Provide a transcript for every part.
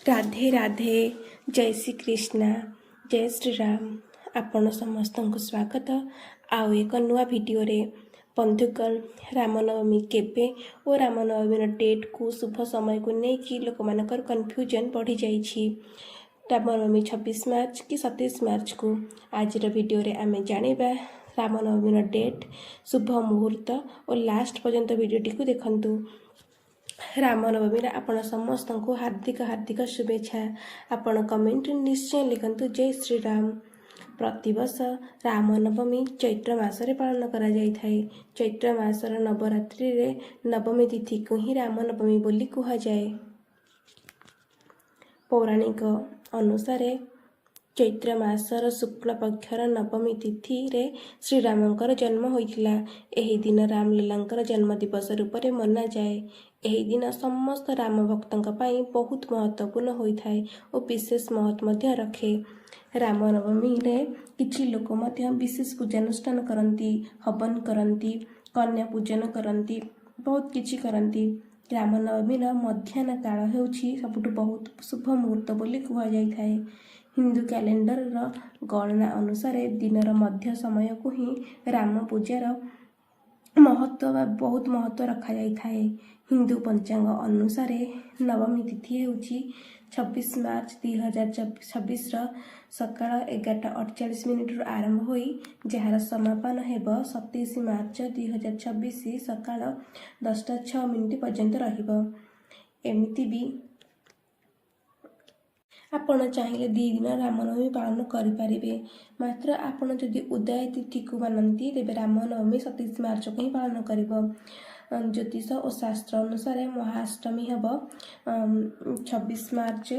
राधे राधे जय श्री कृष्णा जय श्री राम आपण समस्त को स्वागत आउ एक नुआ वीडियो रे बंधुगण रामनवमी केबे और रामनवमी डेट को शुभ समय को लेकिन लोक मानकर कन्फ्यूजन बढ़ी जाइछि। रामनवमी 26 मार्च कि 27 मार्च को आज वीडियो रे आमे जानिबा रामनवमी डेट शुभ मुहूर्त और लास्ट पर्यंत वीडियोटी को देखंतु। रामनवमी आपण समस्त को हार्दिक हार्दिक शुभेच्छा। आपण कमेंट निश्चय लिखंतु जय श्री राम। प्रतिवर्ष रामनवमी चैत्र मासरे पालन करा जाय थाए। चैत्र मासर नवरात्रि रे नवमी तिथि को ही रामनवमी बोली कहा जाए। पौराणिक अनुसार चैत्र मासर शुक्ल पक्षर नवमी तिथि रे श्री रामंकर जन्म होइथिला। एही दिन रामलीलांकर जन्म दिवस रूप में मना जाए। एही दिन समस्त राम भक्तों पाई बहुत महत्वपूर्ण होइथाए और विशेष महत्व मध्य रखे। रामनवमी रे किछि लोक मध्य विशेष पूजानुष्ठान करती, हवन करती, कन्या पूजन करती, बहुत किछि करती। रामनवमी मध्याह्न काल हेउछि सबुठु बहुत शुभ मुहूर्त बोली कहा जाय थाए। हिंदू कैलेंडर गणना अनुसार दिनर मध्य समय को ही राम पूजार महत्व बहुत महत्व रखा जाय थाए। हिंदू पंचांग अनुसार नवमी तिथि हेउछि 26 मार्च 2026 सकाळ 11:48 आरंभ होई जार समापन हेब 27 मार्च 2026 सकाळ 10:06 पर्यंत रहिबो। एमिति भी आपण चाहिए 2 दिन रामनवमी पालन करें। मात्र आपण जदि उदय तिथि को मानती तेरे रामनवमी 27 मार्च को ही पालन कर। ज्योतिष और शास्त्र अनुसार महाअष्टमी हेब 26 मार्च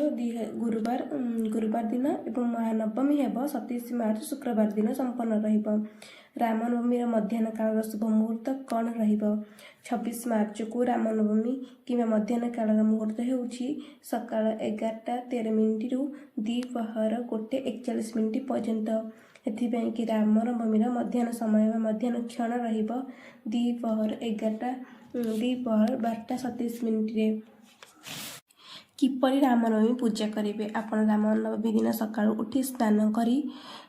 गुरुवार दिन और महानवमी हेब 27 मार्च शुक्रवार दिन संपन्न रहिबो। रामनवमी मध्याह्न काल शुभ मुहूर्त कौन रहिबो? 26 मार्च को रामनवमी कि मध्याह्न काल मुहूर्त हेउछि सकाळ 11:13 रु द्विपहर 1:41 पर्यंत। एथिपाई कि रामनवमी मध्याह्न समय मध्याह्न क्षण रहिबो द्विपहर 12:27 रे। किपरि रामनवमी पूजा करेंगे? आपण रामनवमी दिन सकाळु उठी स्नान करी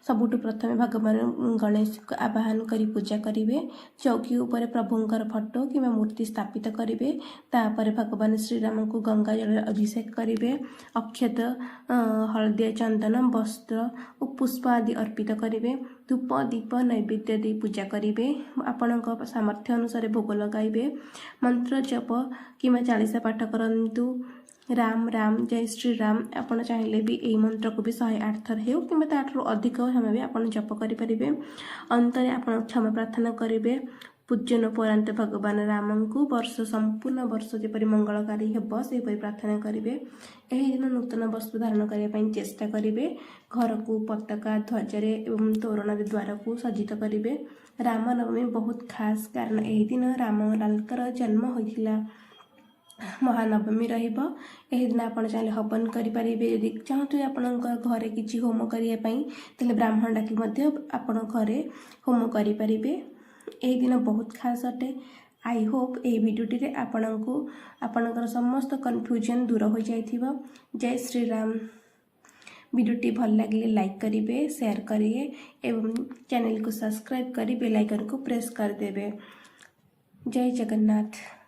सबुठु प्रथमे भगवान गणेश को आवाहन करी पूजा करेंगे। चौकी उपर प्रभुंकर फोटो कि मूर्ति स्थापित करेंगे। तापर भगवान श्रीराम को गंगा जल अभिषेक करेंगे। अक्षत हलदिया चंदन वस्त्र और पुष्प आदि अर्पित करेंगे। धूप दीप नैवेद्य दे पूजा करेंगे। आपण सामर्थ्य अनुसार भोग लगाइबे। मंत्र जप कि 40 पाठ करंतु। राम राम जय श्री राम आपण चाहिए भी यही मंत्र को भी 108 थर हो कि ताठू अधिक समय भी आप जप करें। अंतरे आप क्षमा प्रार्थना करेंगे। पूजन उपरांत भगवान राम को संपूर्ण वर्ष जपरि मंगलकारी हेब से प्रार्थना करेंगे। यही दिन नूतन वस्त्र धारण करने चेष्टा करेंगे। घर को पताका ध्वजरे एवं तोरण द्वार को सज्जित करेंगे। रामनवमी बहुत खास कारण यही दिन रामलालकर जन्म होइथिला। महानवमी रहिबो। एही दिन आपण चाहे हवन करें। यदि चाहते आपण घरे किछि होम करने ब्राह्मण डाकी आपण घरे होम करें। एही दिन बहुत खास अटे। आई होप ए वीडियोटी आपणकर समस्त कन्फ्यूजन दूर हो जाइथिबो। जय श्री राम। वीडियोटी भल लगे लाइक करेंगे, शेयर करेंगे एवं चैनल को सब्सक्राइब कर बेल आइकन को प्रेस कर देबे। जय जगन्नाथ।